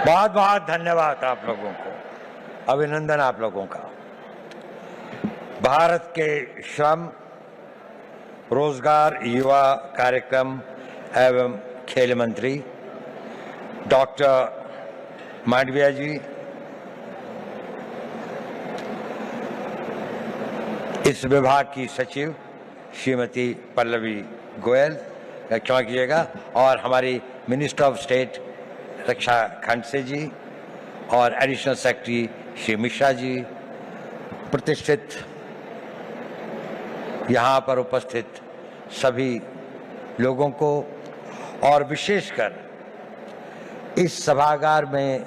बहुत बहुत धन्यवाद आप लोगों को, अभिनंदन आप लोगों का। भारत के श्रम, रोजगार, युवा कार्यक्रम एवं खेल मंत्री डॉक्टर मांडविया जी, इस विभाग की सचिव श्रीमती पल्लवी गोयल, क्षमा कीजिएगा, और हमारी मिनिस्टर ऑफ स्टेट रक्षा खड़से जी और एडिशनल सेक्रेटरी श्री मिश्रा जी, प्रतिष्ठित यहाँ पर उपस्थित सभी लोगों को, और विशेषकर इस सभागार में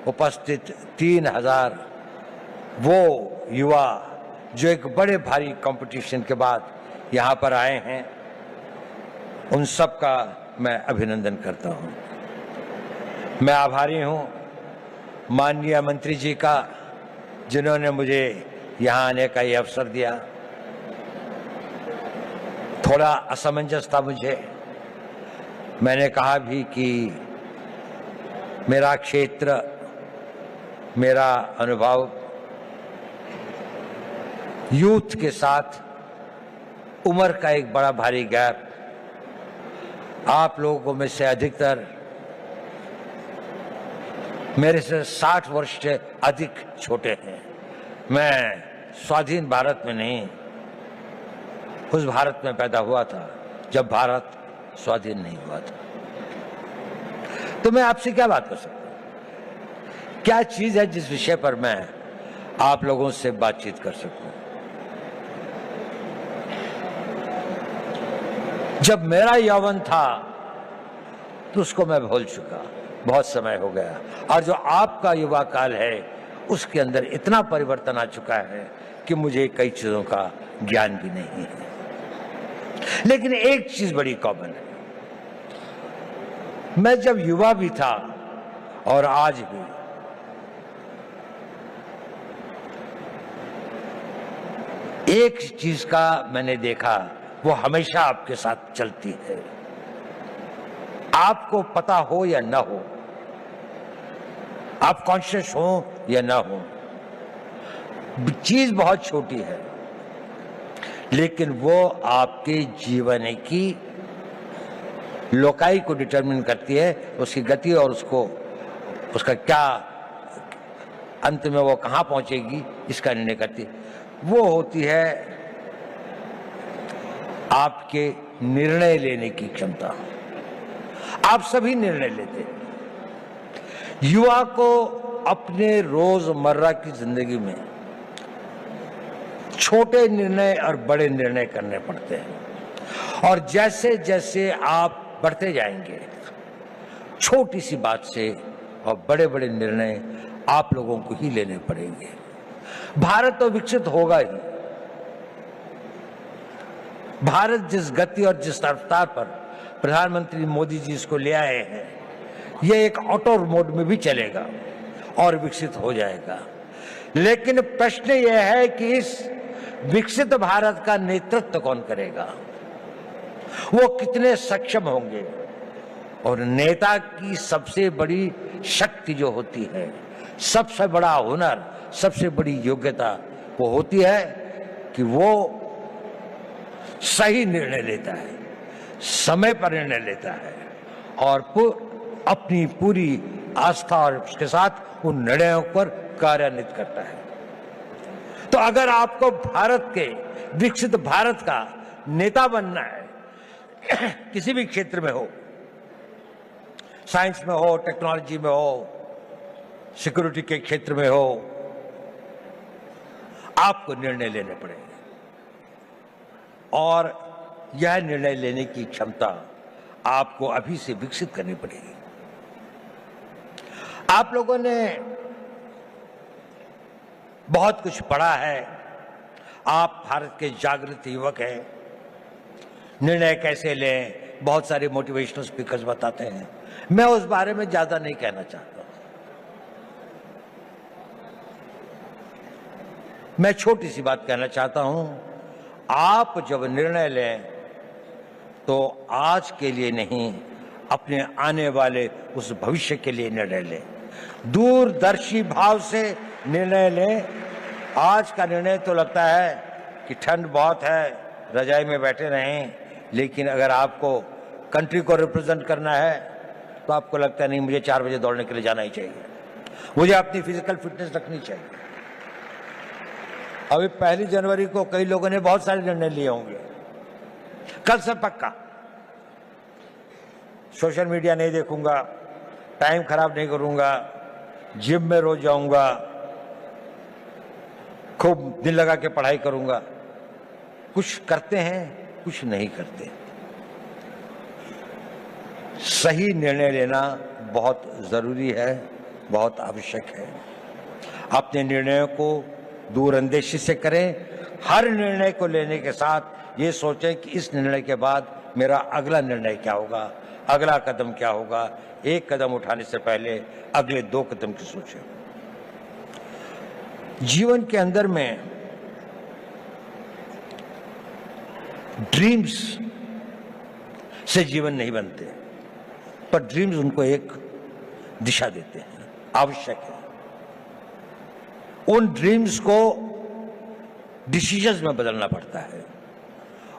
उपस्थित 3000 वो युवा जो एक बड़े भारी कंपटीशन के बाद यहाँ पर आए हैं, उन सब का मैं अभिनंदन करता हूँ। मैं आभारी हूँ माननीय मंत्री जी का, जिन्होंने मुझे यहाँ आने का ये अवसर दिया। थोड़ा असमंजस था मुझे, मैंने कहा भी कि मेरा क्षेत्र, मेरा अनुभव यूथ के साथ उम्र का एक बड़ा भारी गैप, आप लोगों में से अधिकतर मेरे से 60 वर्ष से अधिक छोटे हैं। मैं स्वाधीन भारत में नहीं, उस भारत में पैदा हुआ था जब भारत स्वाधीन नहीं हुआ था। तो मैं आपसे क्या बात कर सकता हूं? क्या चीज है जिस विषय पर मैं आप लोगों से बातचीत कर सकूं? जब मेरा यौवन था तो उसको मैं भूल चुका, बहुत समय हो गया, और जो आपका युवा काल है उसके अंदर इतना परिवर्तन आ चुका है कि मुझे कई चीजों का ज्ञान भी नहीं है। लेकिन एक चीज बड़ी कॉमन है, मैं जब युवा भी था और आज भी, एक चीज का मैंने देखा, वो हमेशा आपके साथ चलती है, आपको पता हो या ना हो, आप कॉन्शियस हो या ना हो, चीज बहुत छोटी है, लेकिन वो आपके जीवन की लोकाई को डिटरमिन करती है, उसकी गति और उसका क्या अंत में वो कहां पहुंचेगी इसका निर्णय करती है। वो होती है आपके निर्णय लेने की क्षमता। आप सभी निर्णय लेते हैं। युवा को अपने रोजमर्रा की जिंदगी में छोटे निर्णय और बड़े निर्णय करने पड़ते हैं, और जैसे जैसे आप बढ़ते जाएंगे, छोटी सी बात से और बड़े बड़े निर्णय आप लोगों को ही लेने पड़ेंगे। भारत तो विकसित होगा ही। भारत जिस गति और जिस रफ्तार पर प्रधानमंत्री मोदी जी इसको ले आए हैं, यह एक ऑटो मोड में भी चलेगा और विकसित हो जाएगा। लेकिन प्रश्न यह है कि इस विकसित भारत का नेतृत्व कौन करेगा, वो कितने सक्षम होंगे। और नेता की सबसे बड़ी शक्ति जो होती है, सबसे बड़ा हुनर, सबसे बड़ी योग्यता वो होती है कि वो सही निर्णय लेता है, समय पर निर्णय लेता है, और अपनी पूरी आस्था और उसके साथ उन निर्णयों पर कार्यान्वित करता है। तो अगर आपको भारत के विकसित भारत का नेता बनना है, किसी भी क्षेत्र में हो, साइंस में हो, टेक्नोलॉजी में हो, सिक्योरिटी के क्षेत्र में हो, आपको निर्णय लेने पड़ेंगे, और यह निर्णय लेने की क्षमता आपको अभी से विकसित करनी पड़ेगी। आप लोगों ने बहुत कुछ पढ़ा है, आप भारत के जागृत युवक हैं, निर्णय कैसे लें, बहुत सारे मोटिवेशनल स्पीकर्स बताते हैं। मैं उस बारे में ज्यादा नहीं कहना चाहता। मैं छोटी सी बात कहना चाहता हूं, आप जब निर्णय लें तो आज के लिए नहीं, अपने आने वाले उस भविष्य के लिए निर्णय लें। दूरदर्शी भाव से निर्णय लें। आज का निर्णय तो लगता है कि ठंड बहुत है, रजाई में बैठे रहें, लेकिन अगर आपको कंट्री को रिप्रेजेंट करना है तो आपको लगता है नहीं, मुझे 4 बजे दौड़ने के लिए जाना ही चाहिए, मुझे अपनी फिजिकल फिटनेस रखनी चाहिए। अभी 1 जनवरी को कई लोगों ने बहुत सारे निर्णय लिए होंगे। कल से पक्का सोशल मीडिया नहीं देखूंगा, टाइम खराब नहीं करूंगा, जिम में रोज जाऊंगा, खूब दिल लगा के पढ़ाई करूंगा। कुछ करते हैं, कुछ नहीं करते। सही निर्णय लेना बहुत जरूरी है, बहुत आवश्यक है। अपने निर्णयों को दूरअंदेशी से करें। हर निर्णय को लेने के साथ ये सोचें कि इस निर्णय के बाद मेरा अगला निर्णय क्या होगा, अगला कदम क्या होगा। एक कदम उठाने से पहले अगले 2 कदम की सोचें। जीवन के अंदर में ड्रीम्स से जीवन नहीं बनते, पर ड्रीम्स उनको एक दिशा देते हैं, आवश्यक है। उन ड्रीम्स को डिसीजंस में बदलना पड़ता है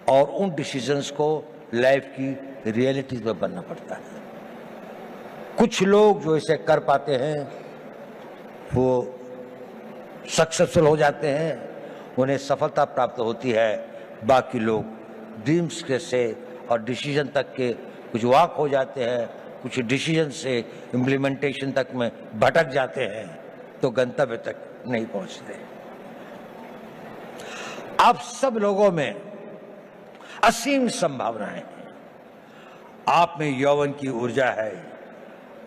और उन डिसीजंस को लाइफ की रियलिटीज में बनना पड़ता है। कुछ लोग जो इसे कर पाते हैं वो सक्सेसफुल हो जाते हैं, उन्हें सफलता प्राप्त होती है। बाकी लोग ड्रीम्स के से और डिसीजन तक के कुछ वॉक हो जाते हैं, कुछ डिसीजन से इम्प्लीमेंटेशन तक में भटक जाते हैं, तो गंतव्य तक नहीं पहुंचते। आप सब लोगों में असीम संभावनाएं हैं। आप में यौवन की ऊर्जा है,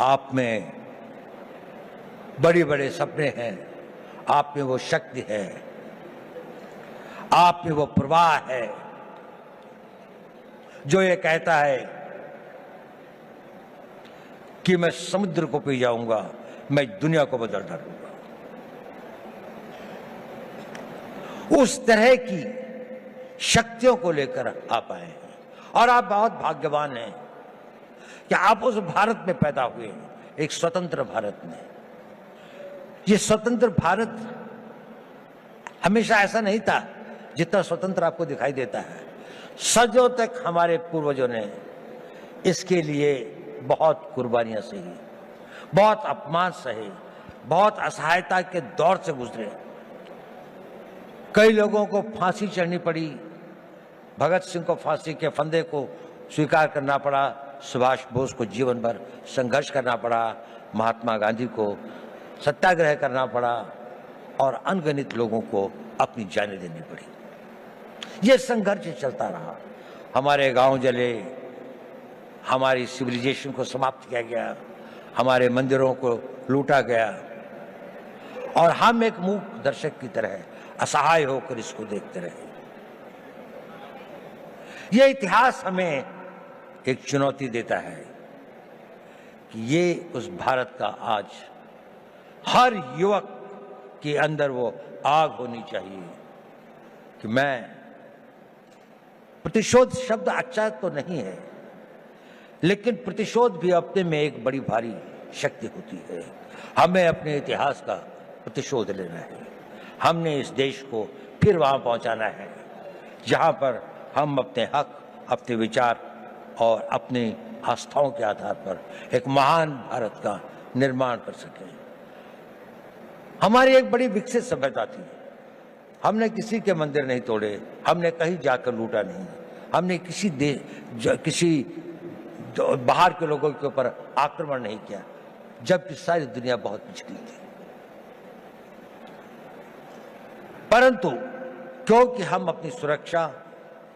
आप में बड़े बड़े सपने हैं, आप में वो शक्ति है, आप में वो प्रवाह है जो ये कहता है कि मैं समुद्र को पी जाऊंगा, मैं दुनिया को बदल डालूंगा। उस तरह की शक्तियों को लेकर आप आए हैं और आप बहुत भाग्यवान हैं कि आप उस भारत में पैदा हुए हैं, एक स्वतंत्र भारत में। ये स्वतंत्र भारत हमेशा ऐसा नहीं था जितना स्वतंत्र आपको दिखाई देता है। सदियों तक हमारे पूर्वजों ने इसके लिए बहुत कुर्बानियां सही, बहुत अपमान सहे, बहुत असहायता के दौर से गुजरे। कई लोगों को फांसी चढ़नी पड़ी, भगत सिंह को फांसी के फंदे को स्वीकार करना पड़ा, सुभाष बोस को जीवन भर संघर्ष करना पड़ा, महात्मा गांधी को सत्याग्रह करना पड़ा और अनगिनत लोगों को अपनी जानें देनी पड़ी। यह संघर्ष चलता रहा। हमारे गांव जले, हमारी सिविलाइजेशन को समाप्त किया गया, हमारे मंदिरों को लूटा गया और हम एक मूक दर्शक की तरह असहाय होकर इसको देखते रहे। यह इतिहास हमें एक चुनौती देता है कि ये उस भारत का आज हर युवक के अंदर वो आग होनी चाहिए कि मैं, प्रतिशोध शब्द अच्छा तो नहीं है, लेकिन प्रतिशोध भी अपने में एक बड़ी भारी शक्ति होती है। हमें अपने इतिहास का प्रतिशोध लेना है। हमने इस देश को फिर वहां पहुंचाना है जहां पर हम अपने हक, अपने विचार और अपनी आस्थाओं के आधार पर एक महान भारत का निर्माण कर सकें। हमारी एक बड़ी विकसित सभ्यता थी। हमने किसी के मंदिर नहीं तोड़े, हमने कहीं जाकर लूटा नहीं, हमने किसी बाहर के लोगों के ऊपर आक्रमण नहीं किया, जबकि सारी दुनिया बहुत पिछड़ी थी। परंतु क्योंकि हम अपनी सुरक्षा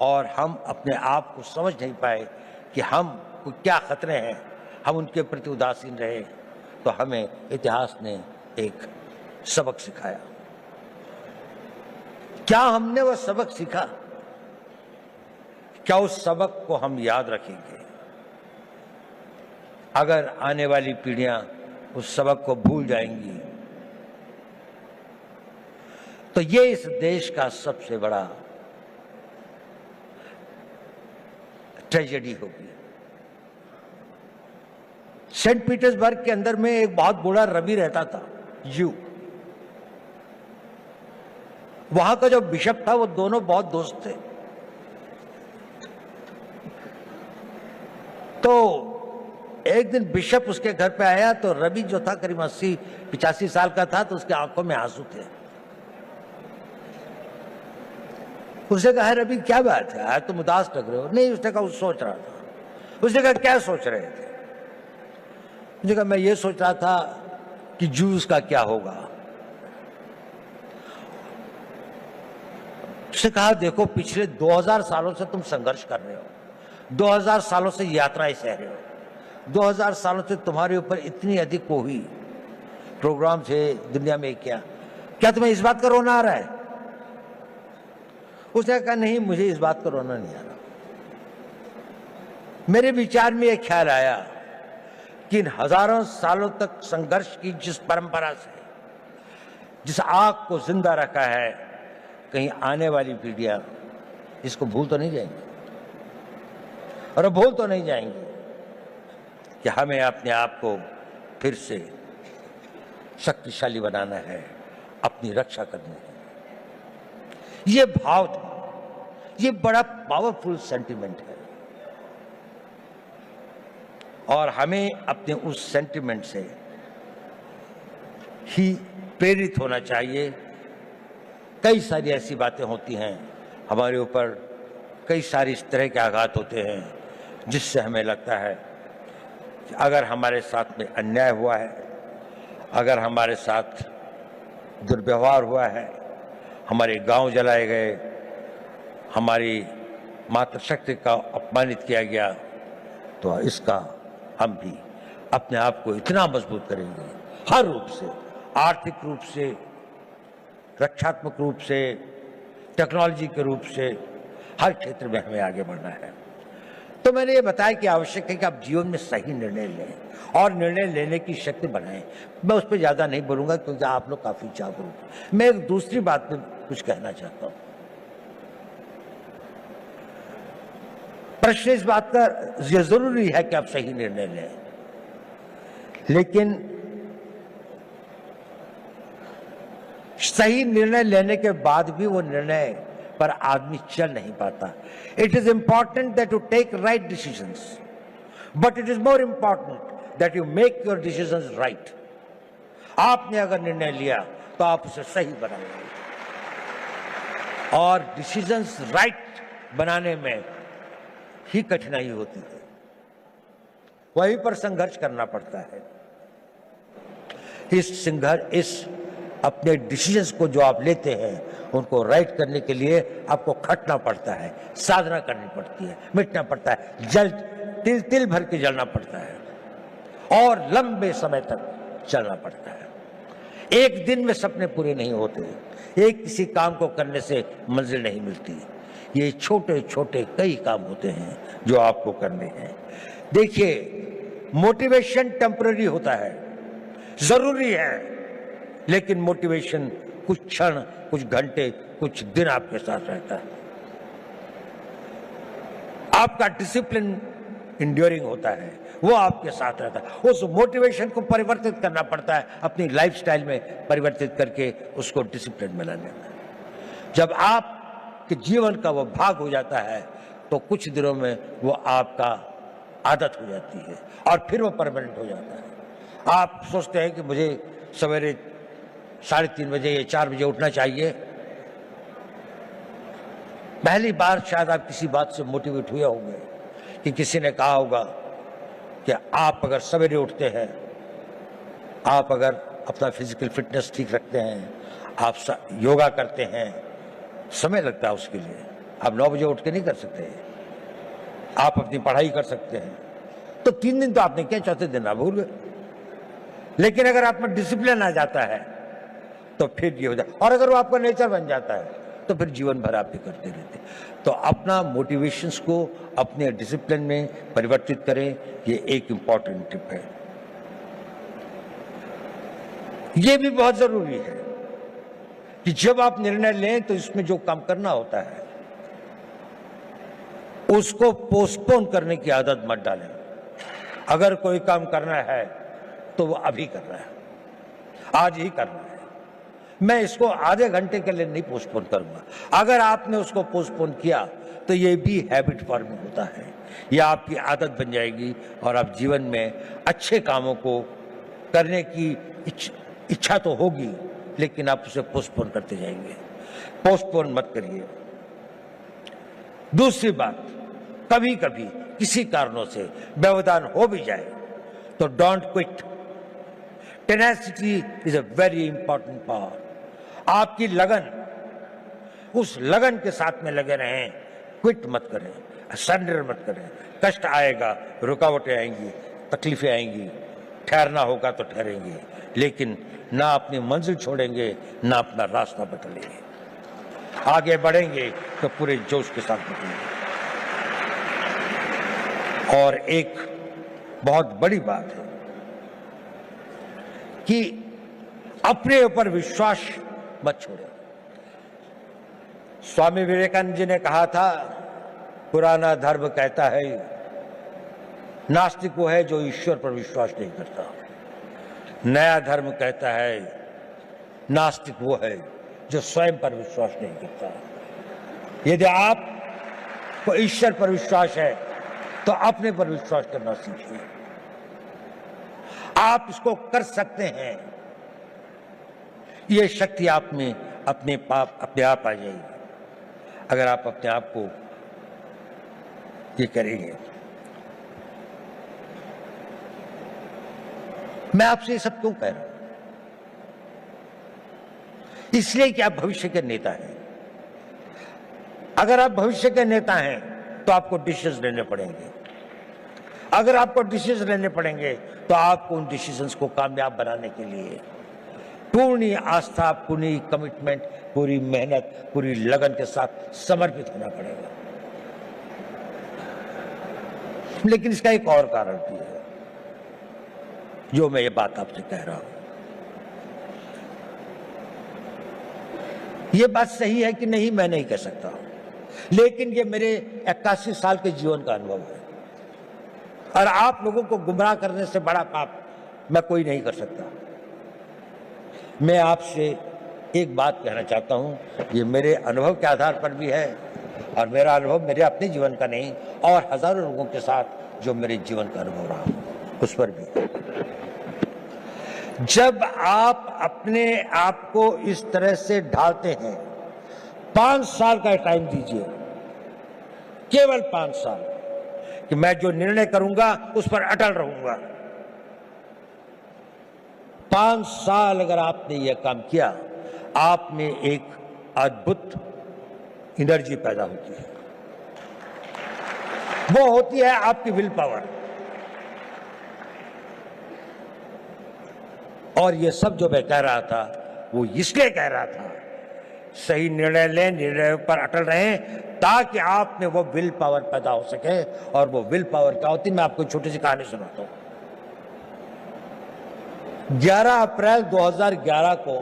और हम अपने आप को समझ नहीं पाए कि हम को क्या खतरे हैं, हम उनके प्रति उदासीन रहे, तो हमें इतिहास ने एक सबक सिखाया। क्या हमने वह सबक सीखा? क्या उस सबक को हम याद रखेंगे? अगर आने वाली पीढ़ियां उस सबक को भूल जाएंगी तो ये इस देश का सबसे बड़ा ट्रेजेडी होगी, सेंट पीटर्सबर्ग के अंदर में एक बहुत बूढ़ा रवि रहता था, यू। वहां का जो बिशप था वो दोनों बहुत दोस्त थे। तो एक दिन बिशप उसके घर पे आया तो रवि जो था करीब 80-85 साल का था, तो उसके आंखों में आंसू थे। उसने कहा, रवि क्या बात है, आज तुम उदास लग रहे हो। नहीं, उसने कहा सोच रहा था। उसने कहा क्या सोच रहे थे? उसने कहा मैं ये सोच रहा था कि जूस का क्या होगा। उसने कहा देखो पिछले 2000 सालों से तुम संघर्ष कर रहे हो, 2000 सालों से यात्राएं सह रहे हो, 2000 सालों से तुम्हारे ऊपर इतनी अधिक वो हुई प्रोग्राम थे दुनिया में, क्या तुम्हें इस बात का रोना आ रहा है? उसने कहा नहीं, मुझे इस बात का रोना नहीं आ रहा। मेरे विचार में यह ख्याल आया कि इन हजारों सालों तक संघर्ष की जिस परंपरा से जिस आग को जिंदा रखा है, कहीं आने वाली पीढ़ियां इसको भूल तो नहीं जाएंगी, और भूल तो नहीं जाएंगे कि हमें अपने आप को फिर से शक्तिशाली बनाना है, अपनी रक्षा करनी है। ये भाव था, ये बड़ा पावरफुल सेंटिमेंट है, और हमें अपने उस सेंटिमेंट से ही प्रेरित होना चाहिए। कई सारी ऐसी बातें होती हैं हमारे ऊपर, कई सारे इस तरह के आघात होते हैं जिससे हमें लगता है कि अगर हमारे साथ में अन्याय हुआ है, अगर हमारे साथ दुर्व्यवहार हुआ है, हमारे गांव जलाए गए, हमारी मातृशक्ति का अपमानित किया गया, तो इसका हम भी अपने आप को इतना मजबूत करेंगे, हर रूप से, आर्थिक रूप से, रक्षात्मक रूप से, टेक्नोलॉजी के रूप से, हर क्षेत्र में हमें आगे बढ़ना है। तो मैंने ये बताया कि आवश्यक है कि आप जीवन में सही निर्णय लें और निर्णय लेने की शक्ति बनाएं। मैं उस पर ज्यादा नहीं बोलूंगा क्योंकि आप लोग काफी जागरूक हैं। मैं एक दूसरी बात में कुछ कहना चाहता हूं। प्रश्न इस बात का, यह जरूरी है कि आप सही निर्णय लें, लेकिन सही निर्णय लेने के बाद भी वो निर्णय पर आदमी चल नहीं पाता। It is important that you take right decisions, but it is more important that you make your decisions right. आपने अगर निर्णय लिया तो आप उसे सही बनाएंगे, और डिसीजंस राइट बनाने में ही कठिनाई होती है, वहीं पर संघर्ष करना पड़ता है। इस अपने डिसीजंस को जो आप लेते हैं उनको राइट करने के लिए आपको खटना पड़ता है, साधना करनी पड़ती है, मिटना पड़ता है, जल तिल तिल भर के जलना पड़ता है, और लंबे समय तक चलना पड़ता है। एक दिन में सपने पूरे नहीं होते, एक किसी काम को करने से मंजिल नहीं मिलती। ये छोटे छोटे कई काम होते हैं जो आपको करने हैं। देखिए, मोटिवेशन टेम्पररी होता है, जरूरी है, लेकिन मोटिवेशन कुछ क्षण, कुछ घंटे, कुछ दिन आपके साथ रहता है। आपका डिसिप्लिन इंड्योरिंग होता है, वो आपके साथ रहता है। उस मोटिवेशन को परिवर्तित करना पड़ता है, अपनी लाइफस्टाइल में परिवर्तित करके उसको डिसिप्लिन बनाने में। जब आपके जीवन का वो भाग हो जाता है तो कुछ दिनों में वो आपका आदत हो जाती है, और फिर वो परमानेंट हो जाता है। आप सोचते हैं कि मुझे सवेरे 3:30 बजे या 4 बजे उठना चाहिए। पहली बार शायद आप किसी बात से मोटिवेट हुए होंगे कि किसी ने कहा होगा कि आप अगर सवेरे उठते हैं, आप अगर अपना फिजिकल फिटनेस ठीक रखते हैं, आप योगा करते हैं, समय लगता है उसके लिए, आप 9 बजे उठ के नहीं कर सकते। आप अपनी पढ़ाई कर सकते हैं, तो 3 दिन तो आपने किया, चौथे दिन आप भूल गए। लेकिन अगर आप में डिसिप्लिन आ जाता है तो फिर ये हो जाए, और अगर वो आपका नेचर बन जाता है तो फिर जीवन भर आप ये करते रहते। तो अपना मोटिवेशंस को अपने डिसिप्लिन में परिवर्तित करें, ये एक इंपॉर्टेंट टिप है। ये भी बहुत जरूरी है कि जब आप निर्णय लें तो इसमें जो काम करना होता है उसको पोस्टपोन करने की आदत मत डालें। अगर कोई काम करना है तो वो अभी करना है, आज ही करना है। मैं इसको आधे घंटे के लिए नहीं पोस्टपोन करूंगा। अगर आपने उसको पोस्टपोन किया तो ये भी हैबिट फॉर्मिंग होता है, यह आपकी आदत बन जाएगी और आप जीवन में अच्छे कामों को करने की इच्छा तो होगी, लेकिन आप उसे पोस्टपोन करते जाएंगे। पोस्टपोन मत करिए। दूसरी बात, कभी कभी किसी कारणों से व्यवधान हो भी जाए तो don't quit. Tenacity is a very important power. आपकी लगन, उस लगन के साथ में लगे रहें, क्विट मत करें, सरेंडर मत करें। कष्ट आएगा, रुकावटें आएंगी, तकलीफें आएंगी, ठहरना होगा तो ठहरेंगे, लेकिन ना अपनी मंजिल छोड़ेंगे, ना अपना रास्ता बदलेंगे। आगे बढ़ेंगे तो पूरे जोश के साथ बढ़ेंगे। और एक बहुत बड़ी बात है कि अपने ऊपर विश्वास मत छोड़ो। स्वामी विवेकानंद जी ने कहा था, पुराना धर्म कहता है नास्तिक वो है जो ईश्वर पर विश्वास नहीं करता। नया धर्म कहता है नास्तिक वो है जो स्वयं पर विश्वास नहीं करता। यदि आपको ईश्वर पर विश्वास है तो अपने पर विश्वास करना सीखिए। आप इसको कर सकते हैं। ये शक्ति आप में अपने आप आ जाएगी अगर आप अपने आप को ये करेंगे। मैं आपसे ये सब क्यों कह रहा हूं? इसलिए कि आप भविष्य के नेता हैं। अगर आप भविष्य के नेता हैं तो आपको डिसीजन लेने पड़ेंगे। अगर आपको डिसीजन लेने पड़ेंगे तो आपको उन डिसीजंस को कामयाब बनाने के लिए पूर्ण आस्था, पूरी कमिटमेंट, पूरी मेहनत, पूरी लगन के साथ समर्पित होना पड़ेगा। लेकिन इसका एक और कारण भी है जो मैं ये बात आपसे कह रहा हूं। ये बात सही है कि नहीं मैं नहीं कह सकता, लेकिन ये मेरे 81 साल के जीवन का अनुभव है और आप लोगों को गुमराह करने से बड़ा पाप मैं कोई नहीं कर सकता। मैं आपसे एक बात कहना चाहता हूं, ये मेरे अनुभव के आधार पर भी है और मेरा अनुभव मेरे अपने जीवन का नहीं और हजारों लोगों के साथ जो मेरे जीवन का अनुभव रहा उस पर भी। जब आप अपने आप को इस तरह से ढालते हैं, 5 साल का टाइम दीजिए, केवल 5 साल, कि मैं जो निर्णय करूंगा उस पर अटल रहूंगा। 5 साल अगर आपने यह काम किया, आप में एक अद्भुत एनर्जी पैदा होती है। वो होती है आपकी विल पावर। और ये सब जो मैं कह रहा था वो इसलिए कह रहा था, सही निर्णय लें, निर्णय पर अटल रहें, ताकि आप में वो विल पावर पैदा हो सके। और वो विल पावर क्या होती है, मैं आपको छोटी सी कहानी सुनाता हूं। 11 अप्रैल 2011 को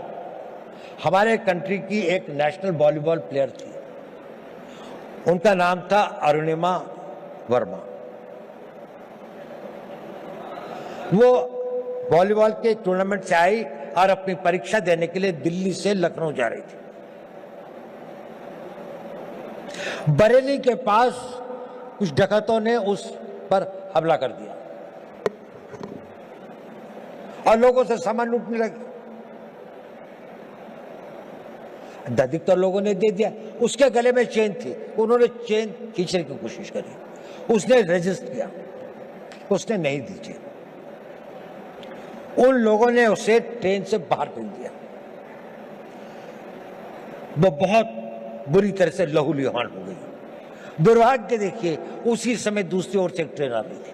हमारे कंट्री की एक नेशनल वॉलीबॉल प्लेयर थी, उनका नाम था अरुणिमा वर्मा। वो वॉलीबॉल के टूर्नामेंट से आई और अपनी परीक्षा देने के लिए दिल्ली से लखनऊ जा रही थी। बरेली के पास कुछ डकैतों ने उस पर हमला कर दिया और लोगों से सामान लूटने लगे। अधिकतर लोगों ने दे दिया। उसके गले में चेन थी, उन्होंने चेन खींचने की कोशिश करी, उसने रेजिस्ट किया, उसने नहीं दी चेन। उन लोगों ने उसे ट्रेन से बाहर फेंक दिया। वो बहुत बुरी तरह से लहूलुहान हो गई। दुर्भाग्य देखिए, उसी समय दूसरी ओर से एक ट्रेन आ रही थी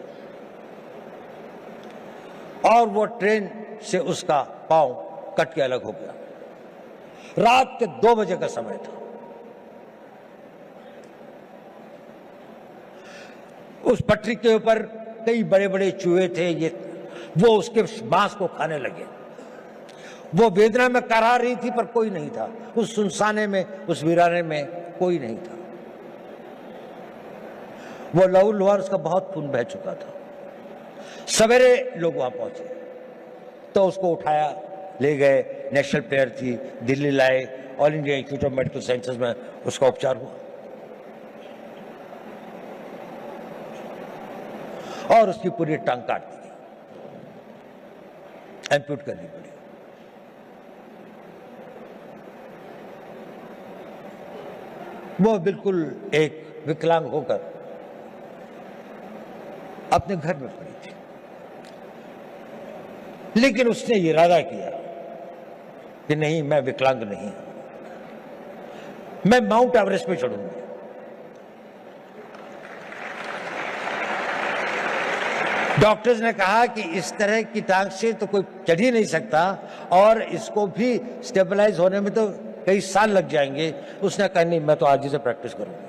और वो ट्रेन से उसका पांव कट के अलग हो गया। रात के 2 बजे का समय था। उस पटरी के ऊपर कई बड़े बड़े चूहे थे, वो उसके मांस को खाने लगे। वो वेदना में कराह रही थी पर कोई नहीं था। उस सुनसाने में, उस वीराने में कोई नहीं था। वो लहूलुहान, उसका बहुत खून बह चुका था। सवेरे लोग वहां पहुंचे तो उसको उठाया, ले गए, नेशनल प्लेयर थी, दिल्ली लाए, all India institute of medical sciences में उसका उपचार हुआ और उसकी पूरी टांग काट दी, एम्प्यूट करनी पड़ी। वो बिल्कुल एक विकलांग होकर अपने घर में पड़ी थी, लेकिन उसने इरादा किया कि नहीं, मैं विकलांग नहीं हूं, मैं माउंट एवरेस्ट पे चढ़ूंगी। डॉक्टर्स ने कहा कि इस तरह की टांग से तो कोई चढ़ ही नहीं सकता और इसको भी स्टेबलाइज होने में तो कई साल लग जाएंगे। उसने कहा नहीं, मैं तो आज ही से प्रैक्टिस करूंगी।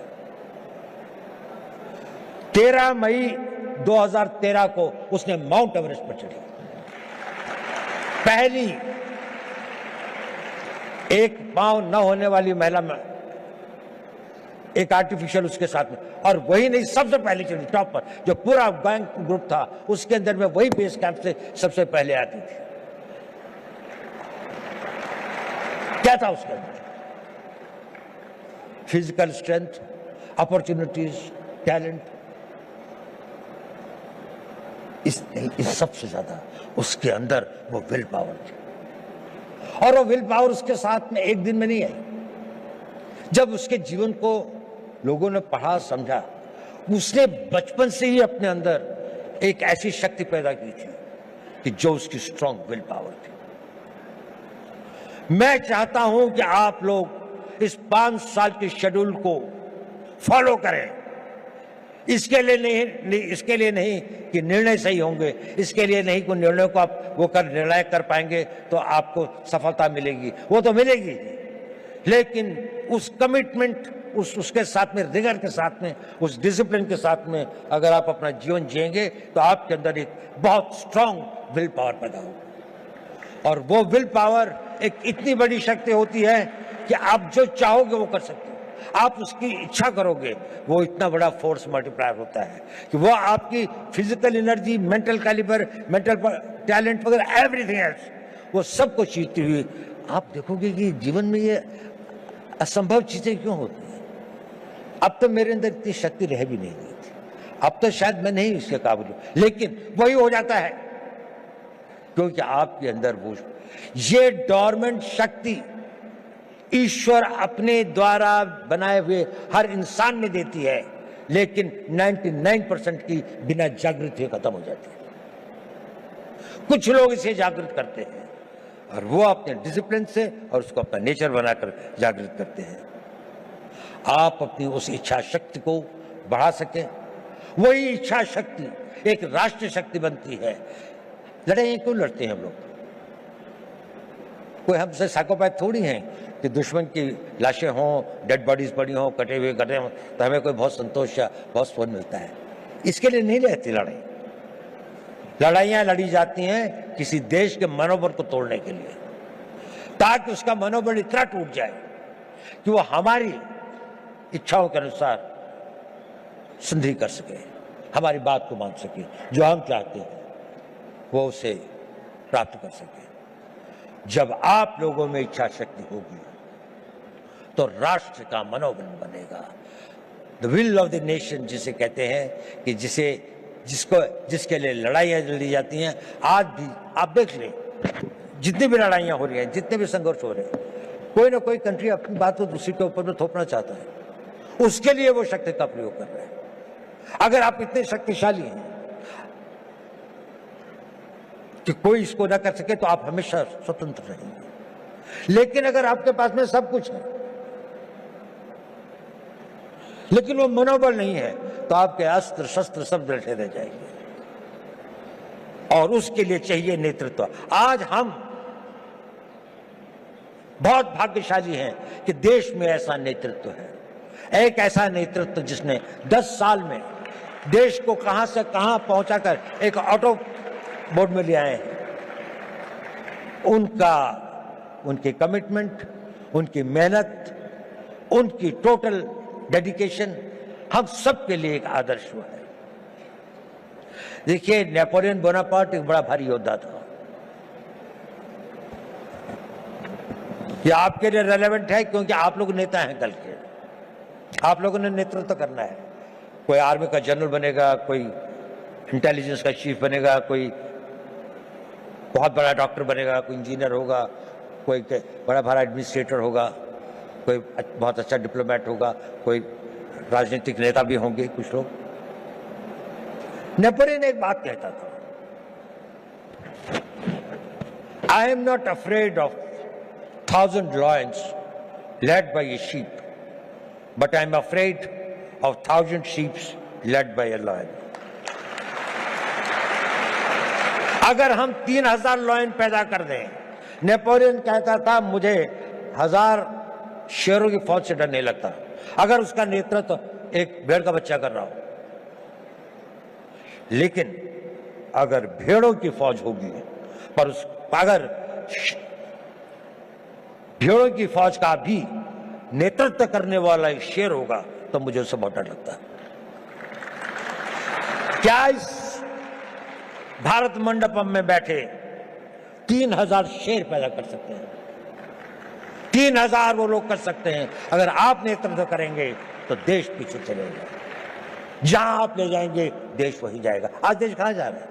13 मई 2013 को उसने माउंट एवरेस्ट पर चढ़ी, पहली एक पांव न होने वाली महिला में, एक आर्टिफिशियल उसके साथ में, और वही नहीं, सबसे पहले चढ़ी टॉप पर। जो पूरा गैंग ग्रुप था उसके अंदर में वही बेस कैंप से सबसे पहले आती थी। क्या था उसके अंदर? फिजिकल स्ट्रेंथ, अपॉर्चुनिटीज, टैलेंट, इस सबसे ज्यादा उसके अंदर वो विल पावर थी। और वो विल पावर उसके साथ में एक दिन में नहीं आई। जब उसके जीवन को लोगों ने पढ़ा, समझा, उसने बचपन से ही अपने अंदर एक ऐसी शक्ति पैदा की थी कि जो उसकी स्ट्रॉन्ग विल पावर थी। मैं चाहता हूं कि आप लोग इस 5 साल के शेड्यूल को फॉलो करें। इसके लिए नहीं कि निर्णय सही होंगे, इसके लिए नहीं कि निर्णय को आप वो निर्णय कर पाएंगे तो आपको सफलता मिलेगी, वो तो मिलेगी, लेकिन उस कमिटमेंट, उसके साथ में, रिगर के साथ में, उस डिसिप्लिन के साथ में अगर आप अपना जीवन जिएंगे तो आपके अंदर एक बहुत स्ट्रांग विल पावर पैदा होगा। और वो विल पावर एक इतनी बड़ी शक्ति होती है कि आप जो चाहोगे वो कर सकते हो। आप उसकी इच्छा करोगे, वो इतना बड़ा फोर्स मल्टीप्लायर होता है कि वो आपकी physical energy, mental calibre, mental talent वगैरह, एवरीथिंग एल्स, वो सब को चीरती हुई आप देखोगे कि जीवन में ये असंभव चीजें क्यों होती हैं। अब तो मेरे अंदर इतनी शक्ति रह भी नहीं गई थी, अब तो शायद मैं नहीं इसके काबिल हूं, लेकिन वही हो जाता है क्योंकि आपके अंदर वो ये डोरमेंट शक्ति ईश्वर अपने द्वारा बनाए हुए हर इंसान में देती है, लेकिन 99% की बिना जागृति खत्म हो जाती है। कुछ लोग इसे जागृत करते हैं और वो अपने डिसिप्लिन से और उसको अपना नेचर बनाकर जागृत करते हैं। आप अपनी उस इच्छा शक्ति को बढ़ा सकें, वही इच्छा शक्ति एक राष्ट्र शक्ति बनती है। लड़ाई क्यों लड़ते हैं हम लोग? कोई हमसे साइकोपैथ थोड़ी हैं कि दुश्मन की लाशें हों, डेड बॉडीज पड़ी हों, कटे हुए कटे हों तो हमें कोई बहुत संतोष या बहुत सुकून मिलता है। इसके लिए नहीं रहती लड़ाई। लड़ाइयां लड़ी जाती हैं किसी देश के मनोबल को तोड़ने के लिए, ताकि उसका मनोबल इतना टूट जाए कि वो हमारी इच्छाओं के अनुसार संधि कर सके, हमारी बात को मान सके, जो हम चाहते हैं वो उसे प्राप्त कर सके। जब आप लोगों में इच्छा शक्ति होगी तो राष्ट्र का मनोबल बनेगा। The will of the nation जिसे कहते हैं कि जिसके लिए लड़ाइयां लड़ी जाती हैं। आज भी आप देख लें, जितनी भी लड़ाइयां हो रही हैं, जितने भी संघर्ष हो रहे हैं, कोई ना कोई कंट्री अपनी बात को दूसरी के ऊपर में थोपना चाहता है, उसके लिए वो शक्ति का प्रयोग कर रहे हैं। अगर आप इतने शक्तिशाली हैं कि कोई इसको ना कर सके तो आप हमेशा स्वतंत्र रहेंगे। लेकिन अगर आपके पास में सब कुछ है लेकिन वो मनोबल नहीं है तो आपके अस्त्र शस्त्र सब बैठे रह जाएंगे, और उसके लिए चाहिए नेतृत्व। आज हम बहुत भाग्यशाली हैं कि देश में ऐसा नेतृत्व है, एक ऐसा नेतृत्व जिसने 10 साल में देश को कहां से कहां पहुंचाकर एक ऑटो बोर्ड में ले आए हैं। उनकी कमिटमेंट, उनकी मेहनत, उनकी टोटल डेडिकेशन हम सब के लिए एक आदर्श है। देखिए, नेपोलियन बोनापार्ट एक बड़ा भारी योद्धा था। ये आपके लिए रेलेवेंट है क्योंकि आप लोग नेता हैं कल के, आप लोगों ने नेतृत्व करना है। कोई आर्मी का जनरल बनेगा, कोई इंटेलिजेंस का चीफ बनेगा, कोई बहुत बड़ा डॉक्टर बनेगा, कोई इंजीनियर होगा, कोई बड़ा बड़ा एडमिनिस्ट्रेटर होगा, कोई बहुत अच्छा डिप्लोमेट होगा, कोई राजनीतिक नेता भी होंगे कुछ लोग। नेपोलियन एक बात कहता था, I am not afraid of 1,000 lions led by a sheep, but I am afraid of 1,000 sheep led by a lion. अगर हम 3,000 लॉयन पैदा कर दें, नेपोलियन कहता था मुझे 1,000 शेरों की फौज से डर नहीं लगता अगर उसका नेतृत्व एक भेड़ का बच्चा कर रहा हो। लेकिन अगर भेड़ों की फौज होगी, पर अगर भेड़ों की फौज का भी नेतृत्व करने वाला एक शेर होगा तो मुझे उससे बहुत डर लगता है। क्या इस भारत मंडपम में बैठे 3,000 शेर पैदा कर सकते हैं? 3,000 वो लोग कर सकते हैं। अगर आप नेतृत्व करेंगे तो देश पीछे चलेगा, जहां आप ले जाएंगे देश वही जाएगा। आज देश कहां जा रहा है?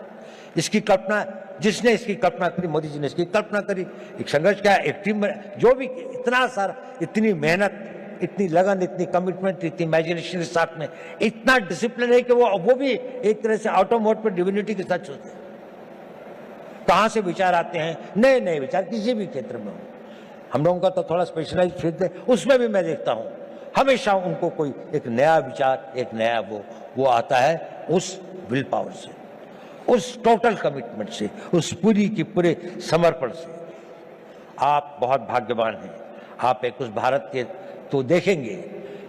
इसकी कल्पना जिसने इसकी कल्पना करी, मोदी जी ने इसकी कल्पना करी, एक संघर्ष किया, एक टीम में जो भी इतना सारा, इतनी मेहनत, इतनी लगन, इतनी कमिटमेंट, इतनी इमेजिनेशन के साथ में, इतना डिसिप्लिन है कि वो भी एक तरह से ऑटो मोड पर डिविनिटी के साथ चलते हैं। कहां से विचार आते हैं, नए नए विचार, किसी भी क्षेत्र में हो। हम लोगों का तो थोड़ा स्पेशलाइज फील्ड है, उसमें भी मैं देखता हूं हमेशा उनको कोई एक नया विचार, एक नया वो आता है उस विल पावर से, उस टोटल कमिटमेंट से, उस पूरी की पूरे समर्पण से। आप बहुत भाग्यवान हैं, आप एक उस भारत के तो देखेंगे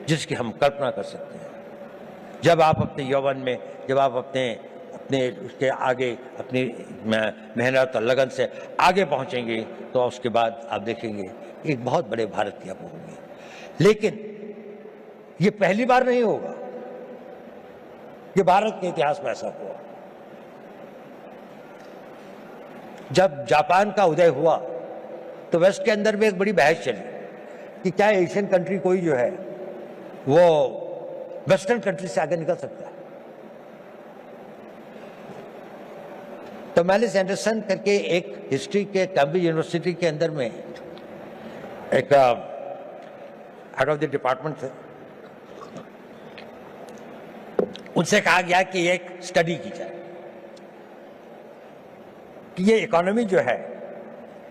जिसकी हम कल्पना कर सकते हैं। जब आप अपने यौवन में, जब आप अपने उसके आगे अपनी मेहनत और लगन से आगे पहुंचेंगे तो उसके बाद आप देखेंगे एक बहुत बड़े भारत की आप होंगे। लेकिन ये पहली बार नहीं होगा कि भारत के इतिहास में ऐसा हुआ। जब जापान का उदय हुआ तो वेस्ट के अंदर भी एक बड़ी बहस चली कि क्या एशियन कंट्री कोई जो है वो वेस्टर्न कंट्री से आगे निकल सकता है। तो मैलिस एंडरसन करके एक हिस्ट्री के कैम्ब्रिज यूनिवर्सिटी के अंदर में एक हेड ऑफ द डिपार्टमेंट थे, उनसे कहा गया कि एक स्टडी की जाए कि ये इकोनॉमी जो है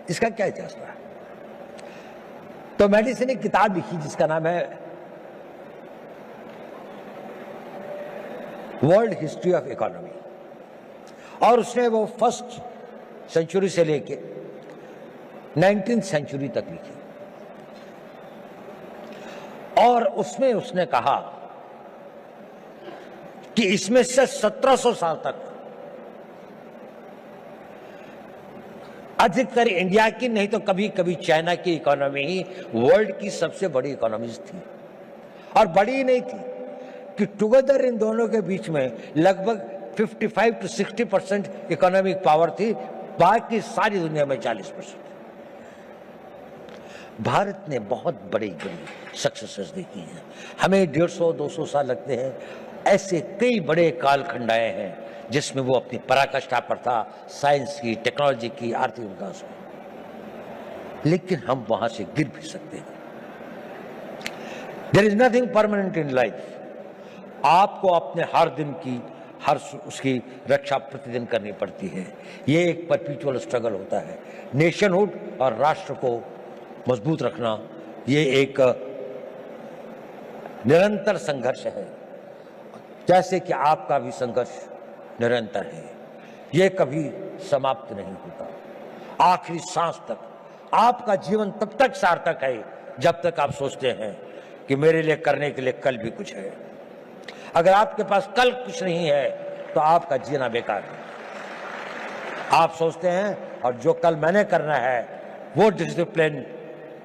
इसका क्या इतिहास रहा। तो मैलिस ने एक किताब लिखी जिसका नाम है वर्ल्ड हिस्ट्री ऑफ इकोनॉमी, और उसने वो फर्स्ट सेंचुरी से लेके 19th सेंचुरी तक लिखी। और उसमें उसने कहा कि इसमें से 1700 साल तक अधिकतर इंडिया की, नहीं तो कभी कभी चाइना की इकोनॉमी ही वर्ल्ड की सबसे बड़ी इकोनॉमीज थी। और बड़ी ही नहीं थी कि टुगेदर इन दोनों के बीच में लगभग 55 to 60% इकोनॉमिक पावर थी, बाकी सारी दुनिया में 40%। भारत ने बहुत बड़ी बड़ी सक्सेसेस देखी हैं। हमें 150-200 साल लगते हैं। ऐसे कई बड़े कालखंड आए हैं जिसमें वो अपनी पराकाष्ठा पर था, साइंस की, टेक्नोलॉजी की, आर्थिक विकास की। लेकिन हम वहां से गिर भी सकते हैं। There is nothing permanent in life. आपको अपने हर दिन की, हर उसकी रक्षा प्रतिदिन करनी पड़ती है। ये एक परपेचुअल स्ट्रगल होता है। नेशनहुड और राष्ट्र को मजबूत रखना ये एक निरंतर संघर्ष है, जैसे कि आपका भी संघर्ष निरंतर है। ये कभी समाप्त नहीं होता। आखिरी सांस तक आपका जीवन तब तक सार्थक है जब तक आप सोचते हैं कि मेरे लिए करने के लिए कल भी कुछ है। अगर आपके पास कल कुछ नहीं है तो आपका जीना बेकार है। आप सोचते हैं और जो कल मैंने करना है वो डिसिप्लिन,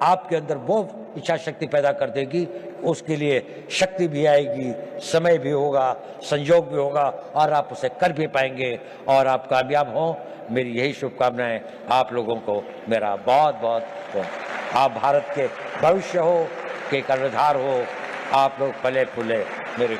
आपके अंदर वो इच्छा शक्ति पैदा कर देगी, उसके लिए शक्ति भी आएगी, समय भी होगा, संयोग भी होगा और आप उसे कर भी पाएंगे और आप कामयाब हों। मेरी यही शुभकामनाएं आप लोगों को, मेरा बहुत बहुत आप भारत के भविष्य हो, के कर्णधार हो, आप लोग फले फूले मेरे